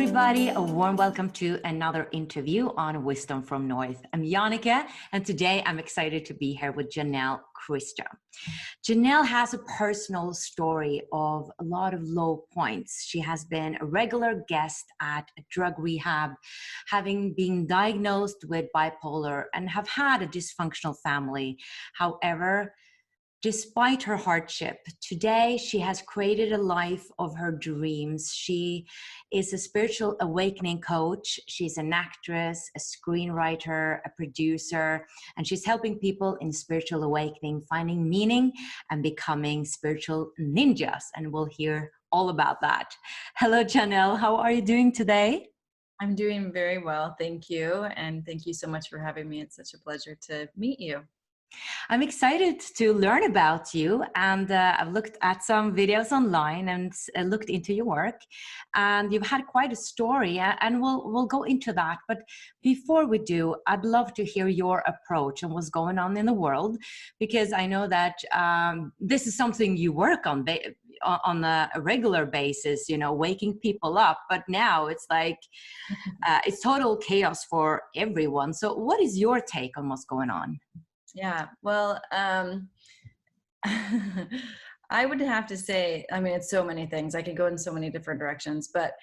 everybody. A warm welcome to another interview on Wisdom from North. I'm Jannica, and today I'm excited to be here with Janelle Christa. Janelle has a personal story of a lot of low points. She has been a regular guest at a drug rehab, having been diagnosed with bipolar and have had a dysfunctional family. However, despite her hardship, today she has created a life of her dreams. She is a spiritual awakening coach. She's an actress, a screenwriter, a producer, and she's helping people in spiritual awakening, finding meaning and becoming spiritual ninjas. And we'll hear all about that. Hello, Janelle. How are you doing today? I'm doing very well. Thank you. And thank you so much for having me. It's such a pleasure to meet you. I'm excited to learn about you, and I've looked at some videos online and looked into your work, and you've had quite a story, and we'll go into that. But before we do, I'd love to hear your approach and what's going on in the world, because I know that this is something you work on a regular basis, you know, waking people up. But now it's like it's total chaos for everyone. So what is your take on what's going on? Yeah, well, I would have to say, I mean, it's so many things. I could go in so many different directions, but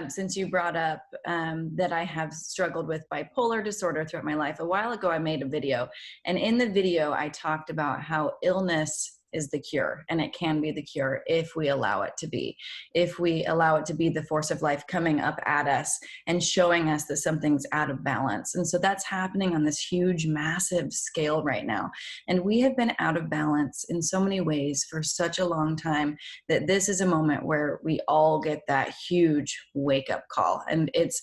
since you brought up that I have struggled with bipolar disorder throughout my life, a while ago I made a video, and in the video I talked about how illness is the cure, and it can be the cure if we allow it to be. If we allow it to be the force of life coming up at us and showing us that something's out of balance. And so that's happening on this huge, massive scale right now. And we have been out of balance in so many ways for such a long time that this is a moment where we all get that huge wake-up call. And it's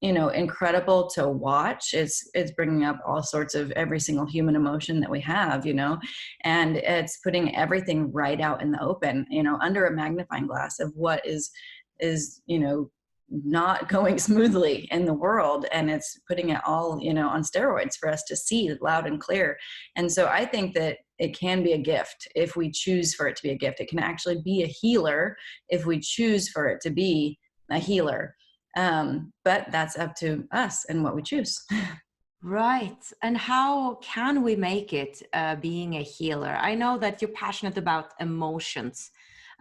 you know, incredible to watch. It's bringing up all sorts of every single human emotion that we have, you know, and it's putting everything right out in the open, you know, under a magnifying glass of what is, you know, not going smoothly in the world. And it's putting it all, you know, on steroids for us to see loud and clear. And so I think that it can be a gift if we choose for it to be a gift. It can actually be a healer if we choose for it to be a healer. But that's up to us and what we choose. Right. And how can we make it being a healer? I know that you're passionate about emotions.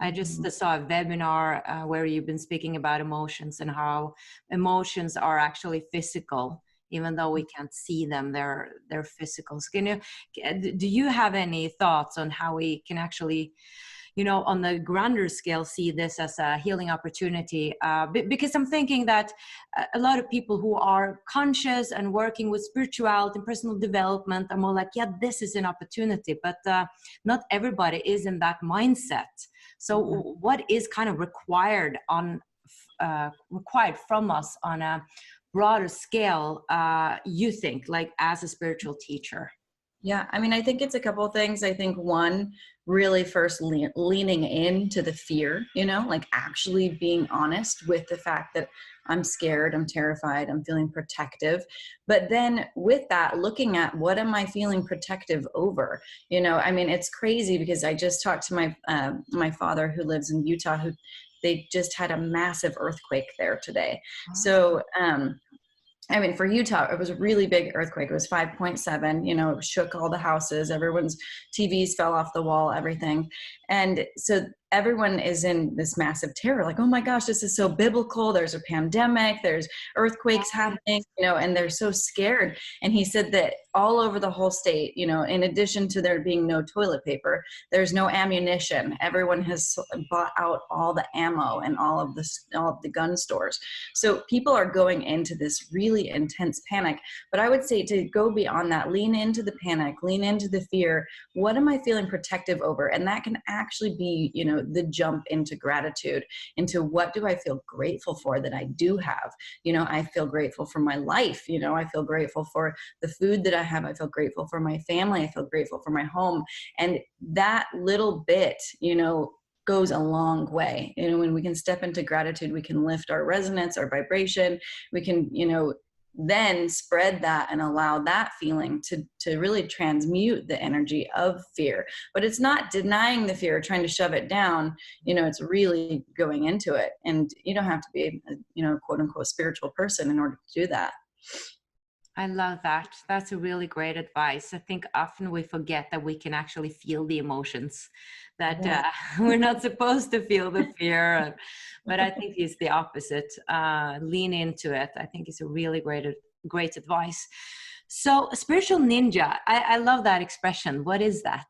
I just saw a webinar where you've been speaking about emotions and how emotions are actually physical, even though we can't see them, they're physical. So do you have any thoughts on how we can actually, you know, on the grander scale, see this as a healing opportunity? Because I'm thinking that a lot of people who are conscious and working with spirituality and personal development are more like, yeah, this is an opportunity, but not everybody is in that mindset. So what is kind of required from us on a broader scale, you think, like as a spiritual teacher? Yeah, I mean, I think it's a couple of things. I think one, really first leaning into the fear, you know, like actually being honest with the fact that I'm scared, I'm terrified, I'm feeling protective. But then with that, looking at what am I feeling protective over? You know, I mean, it's crazy because I just talked to my father who lives in Utah, who they just had a massive earthquake there today. So, I mean, for Utah, it was a really big earthquake. It was 5.7, you know, it shook all the houses, everyone's TVs fell off the wall, everything. And so everyone is in this massive terror, like, oh my gosh, this is so biblical. There's a pandemic, there's earthquakes happening, you know, and they're so scared. And he said that all over the whole state, you know, in addition to there being no toilet paper, there's no ammunition. Everyone has bought out all the ammo and all of the gun stores. So people are going into this really intense panic. But I would say to go beyond that, lean into the panic, lean into the fear. What am I feeling protective over? And that can actually be, you know, the jump into gratitude, into what do I feel grateful for that I do have? You know, I feel grateful for my life. You know, I feel grateful for the food that I have. I feel grateful for my family. I feel grateful for my home. And that little bit, you know, goes a long way. You know, when we can step into gratitude, we can lift our resonance, our vibration. We can, you know, then spread that and allow that feeling to really transmute the energy of fear. But it's not denying the fear, trying to shove it down. It's really going into it. And you don't have to be a quote unquote spiritual person in order to do that. I love that. That's a really great advice. I think often we forget that we can actually feel the emotions, that we're not supposed to feel the fear. But I think it's the opposite. Lean into it. I think it's a really great advice. So spiritual ninja, I love that expression. What is that?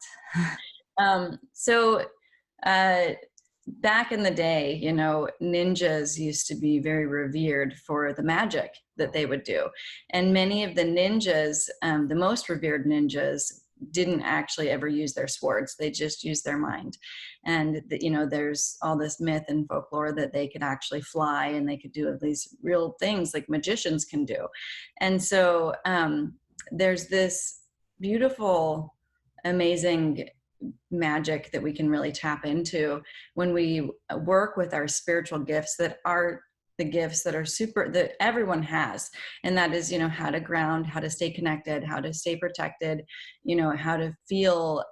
Back in the day, ninjas used to be very revered for the magic that they would do. And many of the ninjas, the most revered ninjas, didn't actually ever use their swords. They just used their mind. And, there's all this myth and folklore that they could actually fly and they could do these real things like magicians can do. And so there's this beautiful, amazing magic that we can really tap into when we work with our spiritual gifts, that are the gifts that are that everyone has. And that is, how to ground, how to stay connected, how to stay protected, how to feel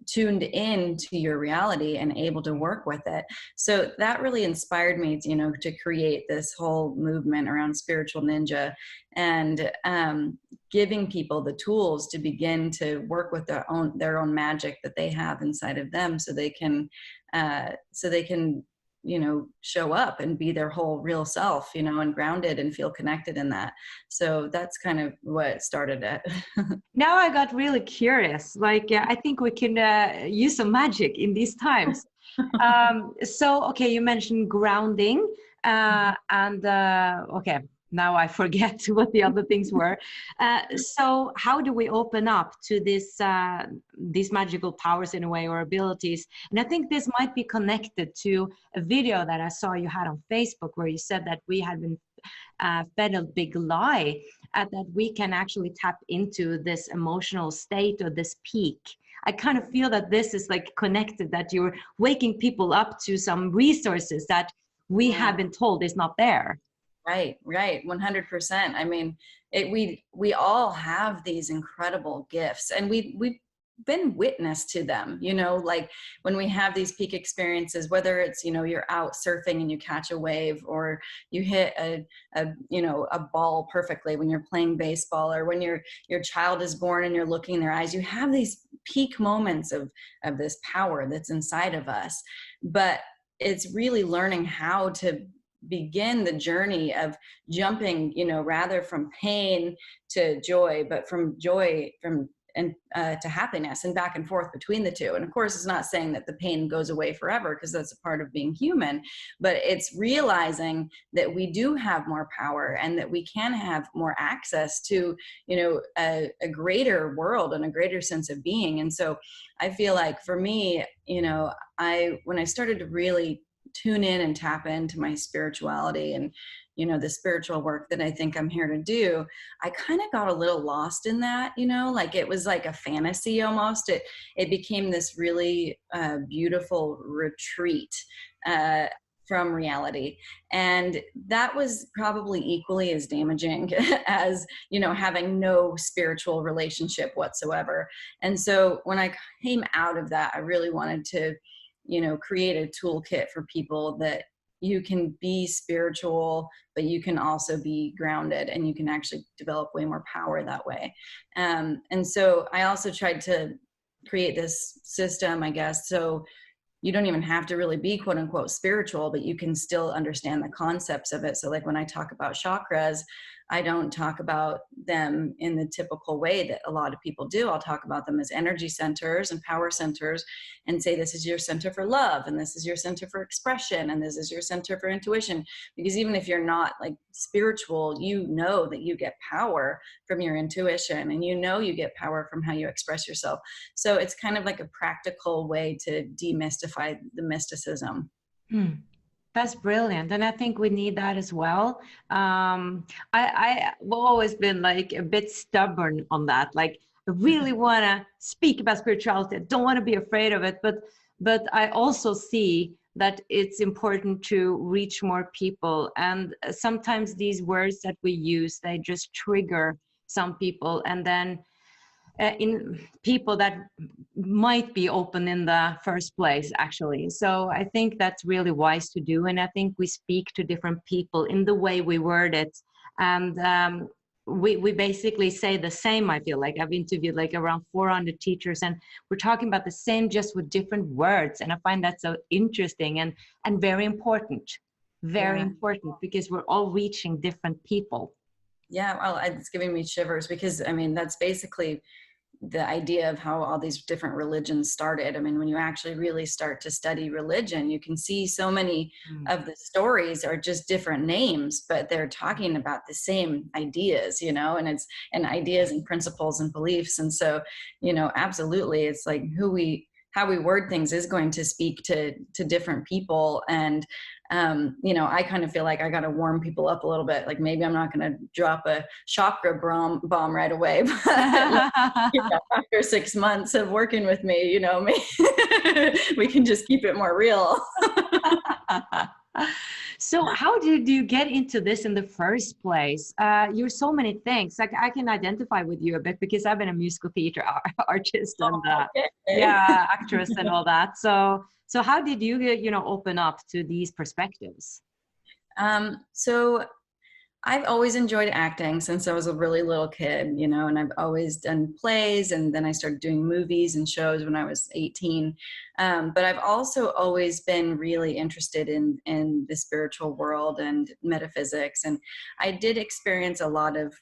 tuned in to your reality and able to work with it. So that really inspired me, to create this whole movement around spiritual ninja, and giving people the tools to begin to work with their own magic that they have inside of them, so they can show up and be their whole real self, and grounded and feel connected in that. So that's kind of what started it. Now I got really curious. I think we can use some magic in these times. Okay, you mentioned grounding, okay, now I forget what the other things were. So how do we open up to these magical powers in a way, or abilities? And I think this might be connected to a video that I saw you had on Facebook, where you said that we had been fed a big lie, that we can actually tap into this emotional state or this peak. I kind of feel that this is connected, that you're waking people up to some resources that we have been told is not there. Right. 100%. I mean, we all have these incredible gifts, and we've been witness to them, when we have these peak experiences, whether it's, you're out surfing and you catch a wave, or you hit a ball perfectly when you're playing baseball, or when your child is born and you're looking in their eyes. You have these peak moments of this power that's inside of us. But it's really learning how to begin the journey of jumping, rather from pain to joy, but from joy to happiness, and back and forth between the two. And of course, it's not saying that the pain goes away forever, because that's a part of being human, but it's realizing that we do have more power, and that we can have more access to, a greater world and a greater sense of being. And so I feel like for me, when I started to really tune in and tap into my spirituality and, the spiritual work that I think I'm here to do, I kind of got a little lost in that, it was like a fantasy almost. It became this really beautiful retreat from reality. And that was probably equally as damaging as, having no spiritual relationship whatsoever. And so when I came out of that, I really wanted to, create a toolkit for people that you can be spiritual, but you can also be grounded, and you can actually develop way more power that way. And so I also tried to create this system, I guess, so you don't even have to really be quote unquote spiritual, but you can still understand the concepts of it. So when I talk about chakras, I don't talk about them in the typical way that a lot of people do. I'll talk about them as energy centers and power centers, and say, this is your center for love, and this is your center for expression, and this is your center for intuition. Because even if you're not spiritual, you know that you get power from your intuition, and you get power from how you express yourself. So it's kind of like a practical way to demystify the mysticism. That's brilliant. And I think we need that as well. I've always been a bit stubborn on that. I really want to speak about spirituality. I don't want to be afraid of it. But I also see that it's important to reach more people. And sometimes these words that we use, they just trigger some people, and then in people that might be open in the first place, actually. So I think that's really wise to do. And I think we speak to different people in the way we word it. And we basically say the same. I feel like I've interviewed like around 400 teachers, and we're talking about the same, just with different words. And I find that so interesting and very important. Very important, because we're all reaching different people. Yeah, well, it's giving me shivers, because I mean, that's basically the idea of how all these different religions started. I mean, when you actually really start to study religion, you can see so many of the stories are just different names, but they're talking about the same ideas, you know, and ideas and principles and beliefs. And so, you know, absolutely, it's like how we word things is going to speak to different people. And you know, I kind of feel like I got to warm people up a little bit. Like, maybe I'm not going to drop a chakra bomb right away, but like, you know, after 6 months of working with me, you know, we can just keep it more real. So how did you get into this in the first place? You're so many things. Like, I can identify with you a bit, because I've been a musical theater artist and actress and all that. So how did you get, you know, open up to these perspectives? So I've always enjoyed acting since I was a really little kid, you know, and I've always done plays, and then I started doing movies and shows when I was 18. But I've also always been really interested in the spiritual world and metaphysics. And I did experience a lot of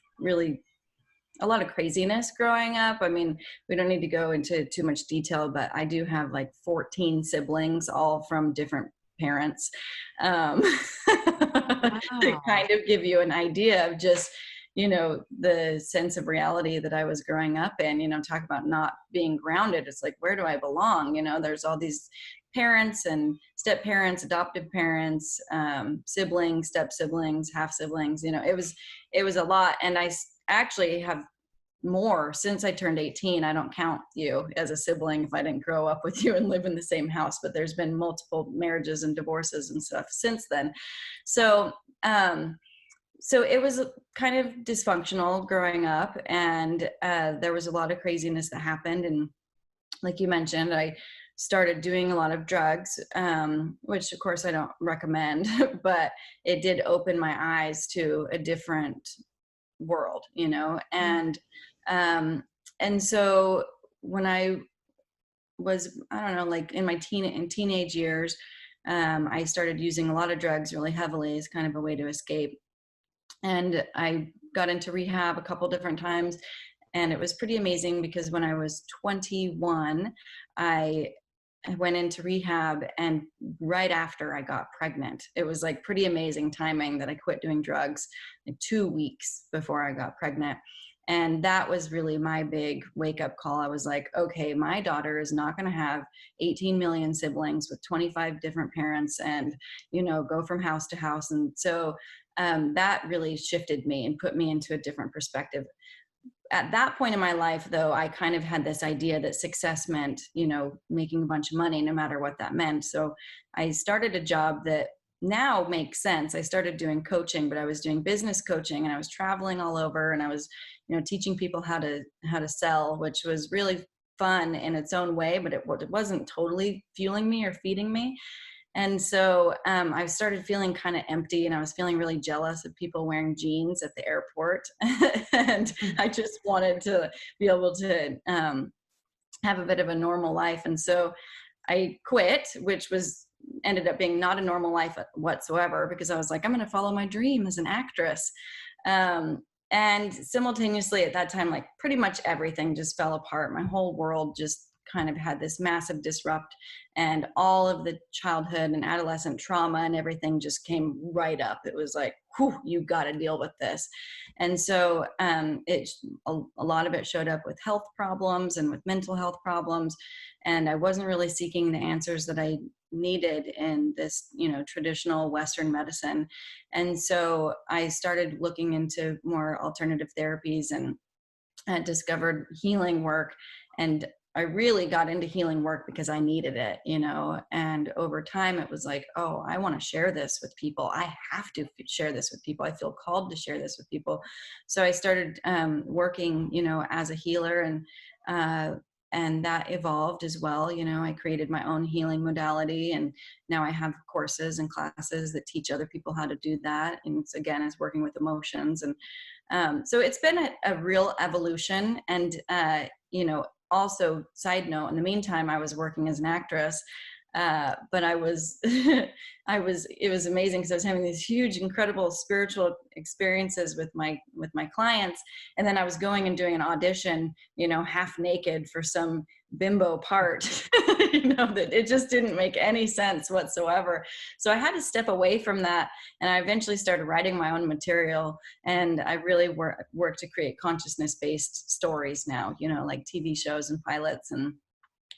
craziness growing up. I mean, we don't need to go into too much detail, but I do have like 14 siblings, all from different parents. To kind of give you an idea of just, you know, the sense of reality that I was growing up in. You know, talk about not being grounded. It's like, where do I belong? You know, there's all these parents and step parents, adoptive parents, siblings, step siblings, half siblings. You know, it was a lot. And I actually have more since I turned 18. I don't count you as a sibling if I didn't grow up with you and live in the same house, but there's been multiple marriages and divorces and stuff since then. So, so it was kind of dysfunctional growing up, and there was a lot of craziness that happened. And like you mentioned, I started doing a lot of drugs, which of course I don't recommend, but it did open my eyes to a different world, you know. And so when I was, I don't know, like in my teenage years, I started using a lot of drugs really heavily as kind of a way to escape. And I got into rehab a couple different times, and it was pretty amazing, because when I was 21, I went into rehab, and right after I got pregnant. It was like pretty amazing timing that I quit doing drugs like 2 weeks before I got pregnant. And that was really my big wake up call. I was like, okay, my daughter is not going to have 18 million siblings with 25 different parents and, you know, go from house to house. And so that really shifted me and put me into a different perspective. At that point in my life, though, I kind of had this idea that success meant, you know, making a bunch of money, no matter what that meant. So I started a job that now makes sense. I started doing coaching, but I was doing business coaching, and I was traveling all over, and I was, you know, teaching people how to sell, which was really fun in its own way, but it wasn't totally fueling me or feeding me. And so I started feeling kind of empty, and I was feeling really jealous of people wearing jeans at the airport. And I just wanted to be able to have a bit of a normal life. And so I quit, which ended up being not a normal life whatsoever, because I was like, I'm going to follow my dream as an actress. And simultaneously at that time, like pretty much everything just fell apart. My whole world just kind of had this massive disrupt, and all of the childhood and adolescent trauma and everything just came right up. It was like, whew, you got to deal with this. And so a lot of it showed up with health problems and with mental health problems. And I wasn't really seeking the answers that I needed in this, you know, traditional Western medicine. And so I started looking into more alternative therapies, and discovered healing work. And I really got into healing work because I needed it, you know, and over time it was like, oh, I want to share this with people. I have to share this with people. I feel called to share this with people. So I started working, you know, as a healer, and that evolved as well. You know, I created my own healing modality, and now I have courses and classes that teach other people how to do that. And it's, again, it's working with emotions. And so it's been a real evolution. And, you know, also, side note, in the meantime, I was working as an actress, but I was, it was amazing because I was having these huge, incredible spiritual experiences with my clients. And then I was going and doing an audition, you know, half naked for some bimbo part, you know, that it just didn't make any sense whatsoever. So I had to step away from that. And I eventually started writing my own material. And I really work to create consciousness-based stories now, you know, like TV shows and pilots and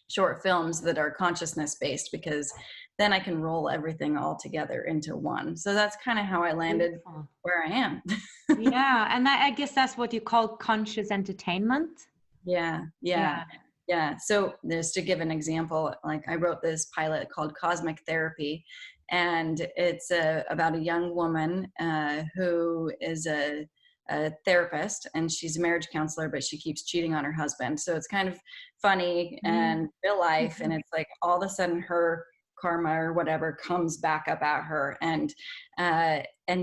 short films that are consciousness-based, because then I can roll everything all together into one. So that's kind of how I landed Beautiful. where I am. Yeah. And I guess that's what you call conscious entertainment. Yeah. So just to give an example, like I wrote this pilot called Cosmic Therapy, and it's about a young woman who is a therapist, and she's a marriage counselor, but she keeps cheating on her husband. So it's kind of funny and real life. And it's like all of a sudden her karma or whatever comes back up at her, and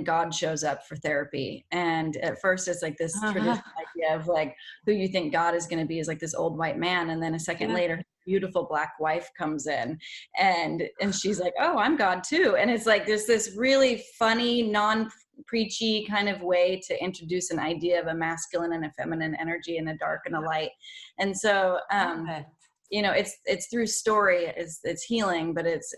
God shows up for therapy. And at first it's like this traditional idea of like, who you think God is going to be is like this old white man. And then a second later, beautiful black wife comes in, and she's like, oh, I'm God too. And it's like, there's this really funny, non-preachy kind of way to introduce an idea of a masculine and a feminine energy and a dark and a light. And so, you know, it's through story, it's healing, but it's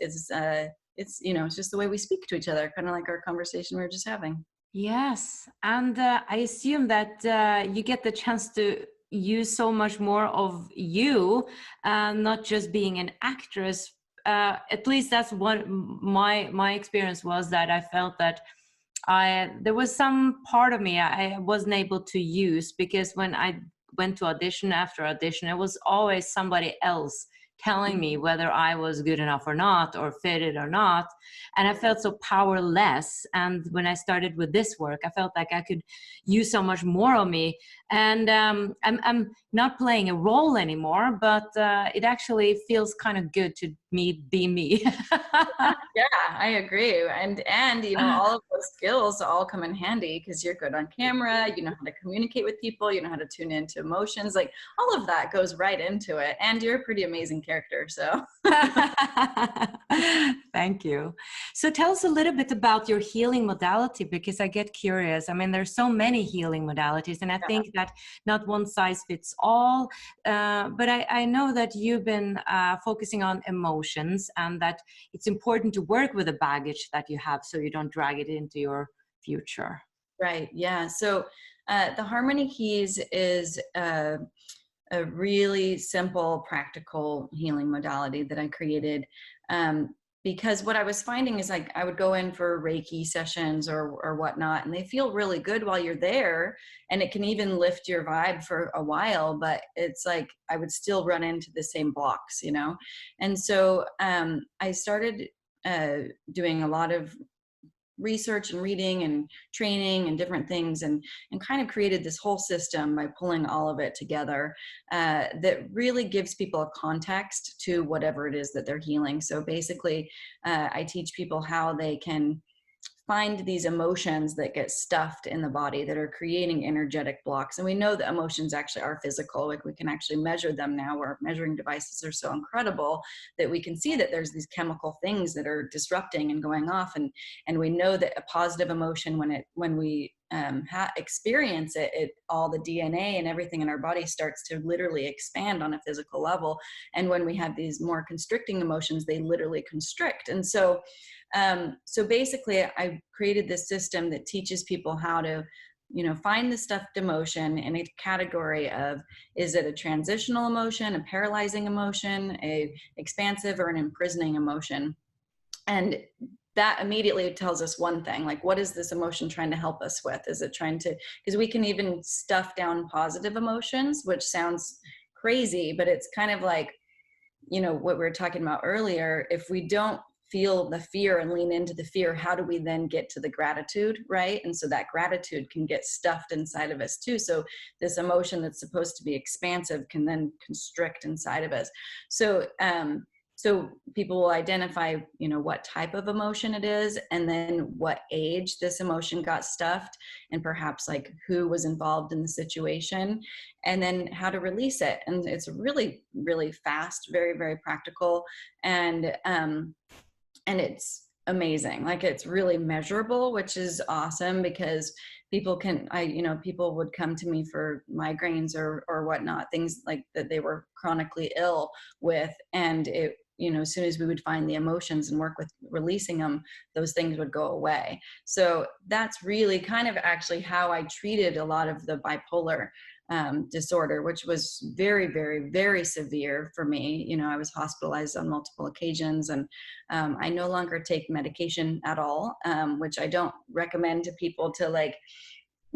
you know, it's just the way we speak to each other, kind of like our conversation we were just having. Yes. And I assume that you get the chance to use so much more of you, not just being an actress. At least that's what my experience was, that I felt that there was some part of me I wasn't able to use, because when I went to audition after audition, it was always somebody else telling me whether I was good enough or not, or fitted or not. And I felt so powerless. And when I started with this work, I felt like I could use so much more of me. And I'm not playing a role anymore, but it actually feels kind of good to be me. Yeah, I agree. And you know, all of those skills all come in handy because you're good on camera, you know how to communicate with people, you know how to tune into emotions, like all of that goes right into it. And you're a pretty amazing character, so. Thank you. So tell us a little bit about your healing modality, because I get curious. I mean, there's so many healing modalities, and I think that not one size fits all. But I know that you've been focusing on emotions, and that it's important to work with the baggage that you have so you don't drag it into your future. Right. Yeah. So the Harmony Keys is a really simple, practical healing modality that I created. Because what I was finding is, like, I would go in for Reiki sessions or whatnot, and they feel really good while you're there, and it can even lift your vibe for a while, but it's like I would still run into the same blocks, you know? And so I started doing a lot of research and reading and training and different things, and kind of created this whole system by pulling all of it together that really gives people a context to whatever it is that they're healing. So basically, I teach people how they can find these emotions that get stuffed in the body that are creating energetic blocks. And we know that emotions actually are physical. Like, we can actually measure them now. Our measuring devices are so incredible that we can see that there's these chemical things that are disrupting and going off. And we know that a positive emotion, when we experience it, all the DNA and everything in our body starts to literally expand on a physical level. And when we have these more constricting emotions, they literally constrict. And so basically, I created this system that teaches people how to, you know, find the stuffed emotion in a category of, is it a transitional emotion, a paralyzing emotion, a expansive or an imprisoning emotion? And that immediately tells us one thing, like, what is this emotion trying to help us with? Is it trying to, because we can even stuff down positive emotions, which sounds crazy, but it's kind of like, you know, what we were talking about earlier. If we don't feel the fear and lean into the fear, how do we then get to the gratitude, right? And so that gratitude can get stuffed inside of us too. So this emotion that's supposed to be expansive can then constrict inside of us. So so people will identify, you know, what type of emotion it is, and then what age this emotion got stuffed, and perhaps like who was involved in the situation, and then how to release it. And it's really, really fast, very, very practical. And it's amazing. Like, it's really measurable, which is awesome, because people people would come to me for migraines or whatnot, things like that they were chronically ill with. And it, you know, as soon as we would find the emotions and work with releasing them, those things would go away. So that's really kind of actually how I treated a lot of the bipolar disorder, which was very, very, very severe for me. You know, I was hospitalized on multiple occasions, and I no longer take medication at all, which I don't recommend to people to, like,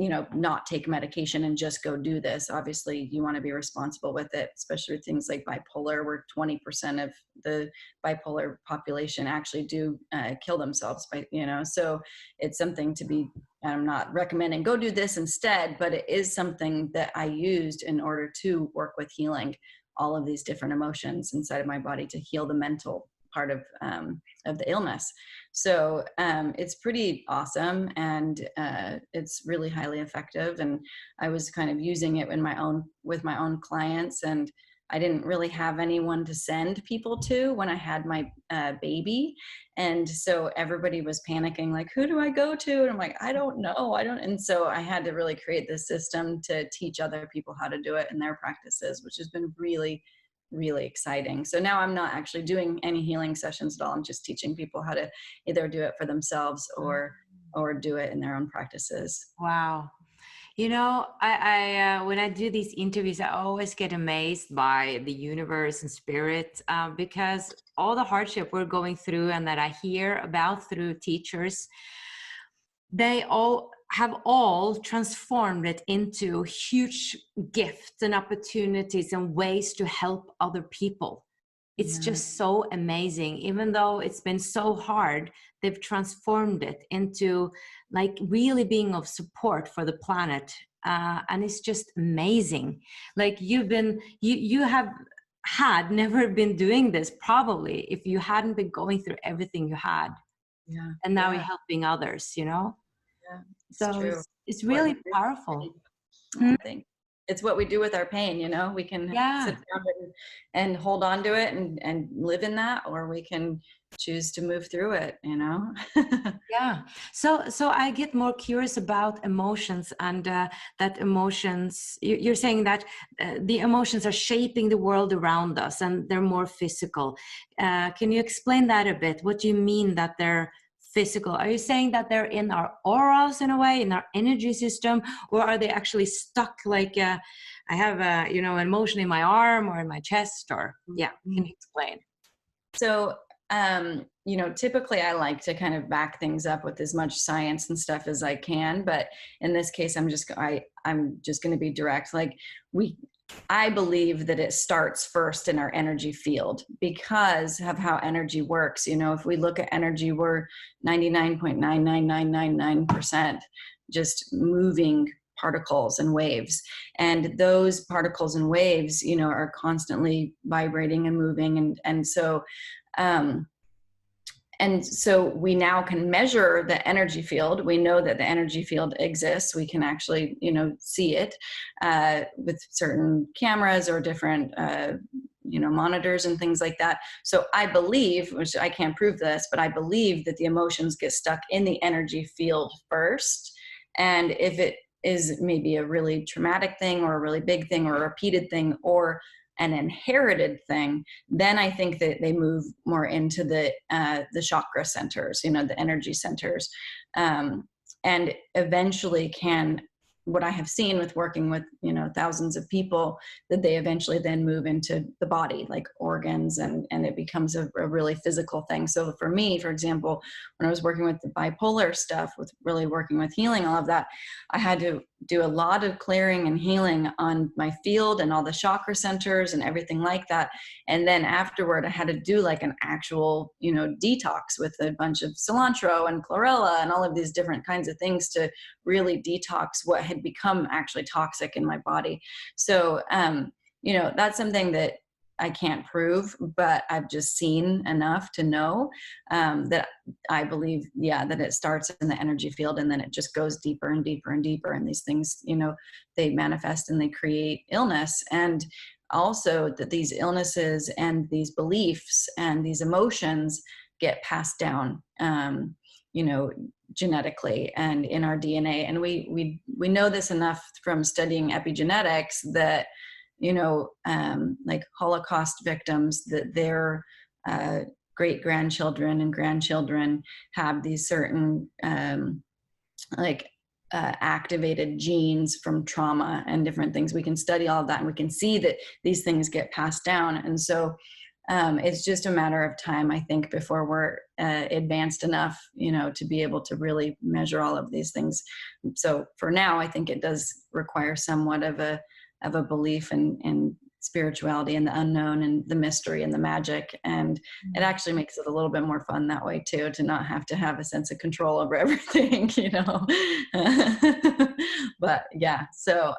you know, not take medication and just go do this. Obviously, you want to be responsible with it, especially with things like bipolar, where 20% of the bipolar population actually do kill themselves by, you know, so it's something to be, I'm not recommending go do this instead, but it is something that I used in order to work with healing all of these different emotions inside of my body, to heal the mental part of the illness. So it's pretty awesome, and it's really highly effective. And I was kind of using it with my own clients, and I didn't really have anyone to send people to when I had my baby. And so everybody was panicking, like, who do I go to? And I'm like, I don't know. And so I had to really create this system to teach other people how to do it in their practices, which has been really, really exciting. So now I'm not actually doing any healing sessions at all. I'm just teaching people how to either do it for themselves or do it in their own practices. Wow. You know, I when I do these interviews, I always get amazed by the universe and spirit, because all the hardship we're going through and that I hear about through teachers, they have all transformed it into huge gifts and opportunities and ways to help other people. It's just so amazing. Even though it's been so hard, they've transformed it into, like, really being of support for the planet. And it's just amazing. Like, you have had never been doing this probably if you hadn't been going through everything you had. Yeah. And now you're helping others, you know? Yeah, So true. it's really powerful. I think it's what we do with our pain, you know. We can sit down and hold on to it and live in that, or we can choose to move through it, you know. Yeah. So I get more curious about emotions, and that emotions, you're saying that the emotions are shaping the world around us and they're more physical. Can you explain that a bit? What do you mean that they're physical? Are you saying that they're in our auras in a way, in our energy system, or are they actually stuck? Like, I have a, you know, an emotion in my arm or in my chest, or can you explain? So, you know, typically I like to kind of back things up with as much science and stuff as I can, but in this case, I'm just going to be direct. Like, I believe that it starts first in our energy field because of how energy works. You know, if we look at energy, we're 99.99999% just moving particles and waves. And those particles and waves, you know, are constantly vibrating and moving. And so we now can measure the energy field. We know that the energy field exists. We can actually, you know, see it with certain cameras or different, you know, monitors and things like that. So I believe, which I can't prove this, but I believe that the emotions get stuck in the energy field first. And if it is maybe a really traumatic thing or a really big thing or a repeated thing or an inherited thing, then I think that they move more into the chakra centers, you know, the energy centers, and eventually what I have seen with working with, you know, thousands of people, that they eventually then move into the body, like organs, and it becomes a really physical thing. So for me, for example, when I was working with the bipolar stuff, with really working with healing all of that, I had to do a lot of clearing and healing on my field and all the chakra centers and everything like that. And then afterward, I had to do like an actual, detox with a bunch of cilantro and chlorella and all of these different kinds of things to really detox what had become actually toxic in my body. So, that's something that I can't prove, but I've just seen enough to know that I believe, that it starts in the energy field and then it just goes deeper and deeper and deeper. And these things, they manifest and they create illness. And also that these illnesses and these beliefs and these emotions get passed down, genetically and in our DNA. And we know this enough from studying epigenetics that, like Holocaust victims, that their great-grandchildren and grandchildren have these certain activated genes from trauma and different things. We can study all of that and we can see that these things get passed down. And so it's just a matter of time, I think, before we're advanced enough, to be able to really measure all of these things. So for now, I think it does require somewhat of a belief in spirituality and the unknown and the mystery and the magic. And it actually makes it a little bit more fun that way too, to not have to have a sense of control over everything, but yeah. So,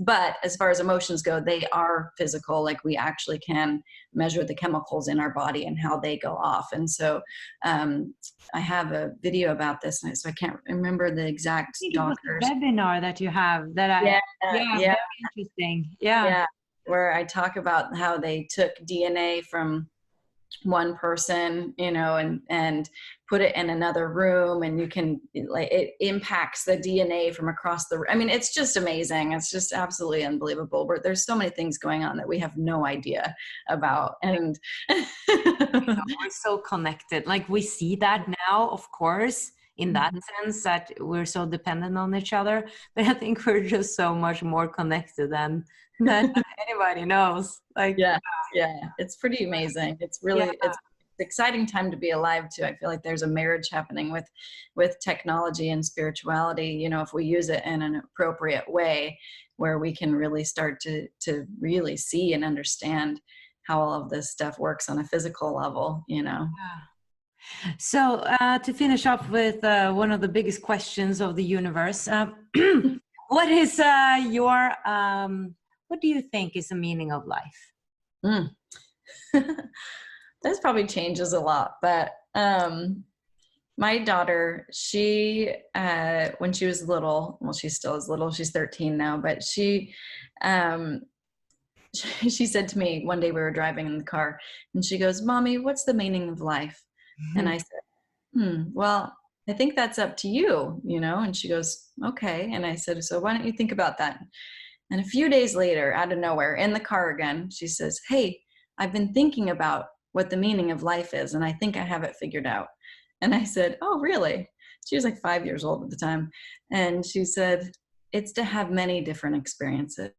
but as far as emotions go, they are physical. Like we actually can measure the chemicals in our body and how they go off. And so, I have a video about this, and so I can't remember the exact doctors. Webinar that you have that very interesting. Yeah. Where I talk about how they took DNA from one person, and put it in another room, and you can, like, it impacts the DNA from across the, I mean, it's just amazing. It's just absolutely unbelievable. There's so many things going on that we have no idea about. And we're so connected. Like we see that now, of course, in that sense that we're so dependent on each other, but I think we're just so much more connected than anybody knows. Like, yeah, it's pretty amazing. It's really, it's an exciting time to be alive too. I feel like there's a marriage happening with technology and spirituality, if we use it in an appropriate way, where we can really start to really see and understand how all of this stuff works on a physical level, So to finish off with one of the biggest questions of the universe, what is your what do you think is the meaning of life? This probably changes a lot, but my daughter, she when she was little, well, she still is little, she's 13 now, but she said to me one day, we were driving in the car, and she goes, "Mommy, what's the meaning of life?" And I said, well, I think that's up to you, and she goes, "Okay." And I said, "So why don't you think about that?" And a few days later, out of nowhere, in the car again, she says, "Hey, I've been thinking about what the meaning of life is, and I think I have it figured out." And I said, "Oh, really?" She was like 5 years old at the time. And she said, "It's to have many different experiences."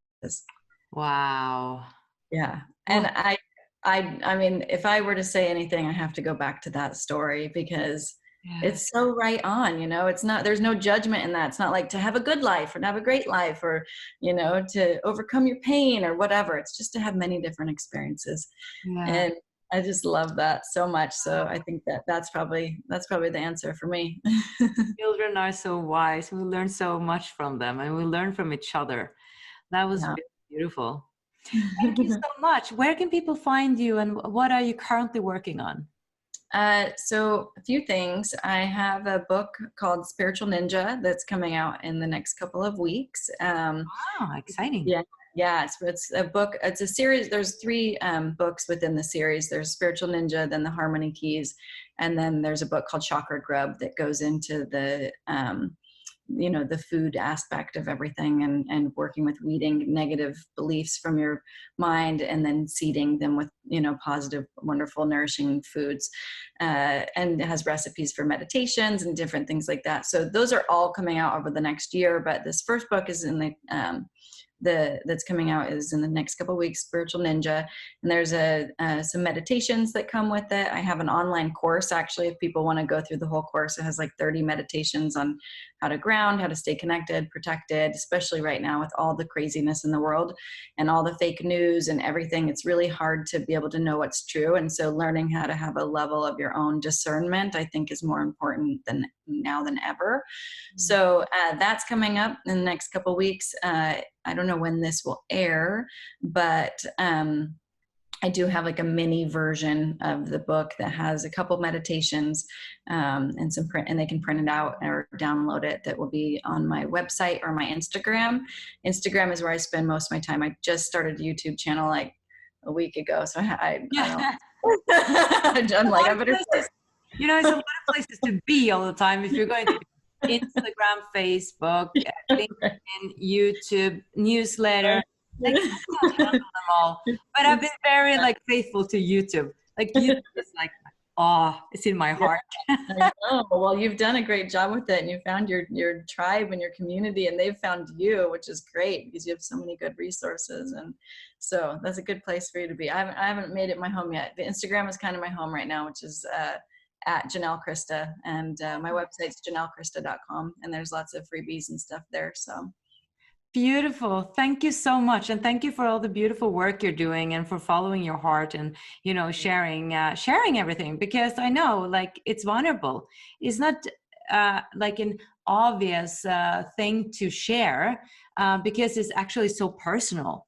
Wow. Yeah. And I mean, if I were to say anything, I have to go back to that story, because it's so right on, it's not, there's no judgment in that. It's not like to have a good life or to have a great life, or, to overcome your pain or whatever. It's just to have many different experiences. And I just love that so much. So I think that's probably the answer for me. Children are so wise. We learn so much from them, and we learn from each other. That was beautiful. Thank you so much. Where can people find you, and what are you currently working on? So a few things. I have a book called Spiritual Ninja that's coming out in the next couple of weeks. Exciting. Yeah. It's a book. It's a series. There's 3 books within the series. There's Spiritual Ninja, then the Harmony Keys, and then there's a book called Chakra Grub that goes into the the food aspect of everything, and working with weeding negative beliefs from your mind, and then seeding them with, positive, wonderful, nourishing foods. And it has recipes for meditations and different things like that. So those are all coming out over the next year. But this first book is in that's coming out is in the next couple of weeks, Spiritual Ninja. And there's some meditations that come with it. I have an online course, actually, if people want to go through the whole course. It has like 30 meditations on how to ground, how to stay connected, protected, especially right now with all the craziness in the world and all the fake news and everything. It's really hard to be able to know what's true. And so learning how to have a level of your own discernment, I think, is more important than now than ever. So that's coming up in the next couple of weeks. I don't know when this will air, but I do have like a mini version of the book that has a couple meditations and some print, and they can print it out or download it. That will be on my website or my Instagram. Instagram is where I spend most of my time. I just started a YouTube channel like a week ago, so I I'm like, I better start. You know, it's a lot of places to be all the time if you're going to Instagram, Facebook, LinkedIn, YouTube, newsletter. Like, I can't handle them all. But I've been very like faithful to YouTube. Like YouTube is like, oh, it's in my heart. I know. Well, you've done a great job with it, and you found your tribe and your community, and they've found you, which is great because you have so many good resources. And so that's a good place for you to be. I haven't made it my home yet. The Instagram is kind of my home right now, which is at Janelle Christa, and my website's janellechrista.com, and there's lots of freebies and stuff there. So beautiful. Thank you so much. And thank you for all the beautiful work you're doing and for following your heart and, you know, sharing everything, because I know like it's vulnerable. It's not like an obvious thing to share because it's actually so personal,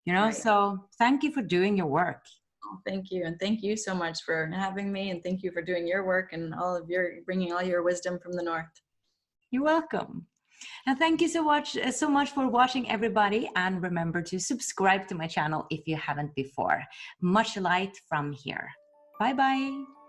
you know, right. So thank you for doing your work. Oh, thank you. And thank you so much for having me. And thank you for doing your work and bringing all your wisdom from the North. You're welcome. And thank you so much for watching, everybody. And remember to subscribe to my channel if you haven't before. Much light from here. Bye-bye.